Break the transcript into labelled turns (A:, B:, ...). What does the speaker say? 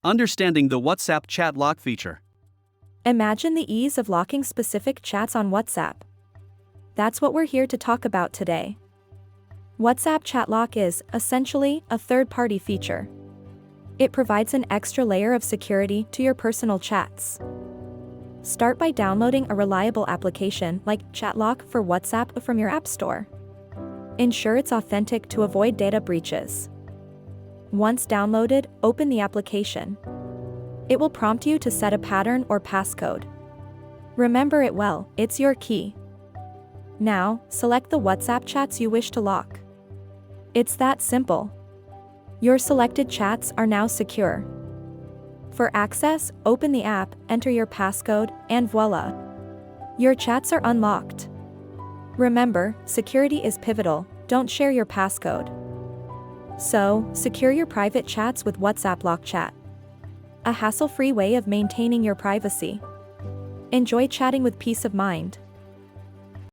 A: Understanding the WhatsApp chat lock feature.
B: Imagine the ease of locking specific chats on WhatsApp. That's what we're here to talk about today. WhatsApp Chat Lock is, essentially, a third-party feature. It provides an extra layer of security to your personal chats. Start by downloading a reliable application like Chat Lock for WhatsApp from your App Store. Ensure it's authentic to avoid data breaches. Once downloaded, open the application. It will prompt you to set a pattern or passcode. Remember it well, it's your key. Now, select the WhatsApp chats you wish to lock. It's that simple. Your selected chats are now secure. For access, open the app, enter your passcode, and voila! Your chats are unlocked. Remember, security is pivotal, don't share your passcode. So, secure your private chats with WhatsApp Lock Chat. A hassle-free way of maintaining your privacy. Enjoy chatting with peace of mind.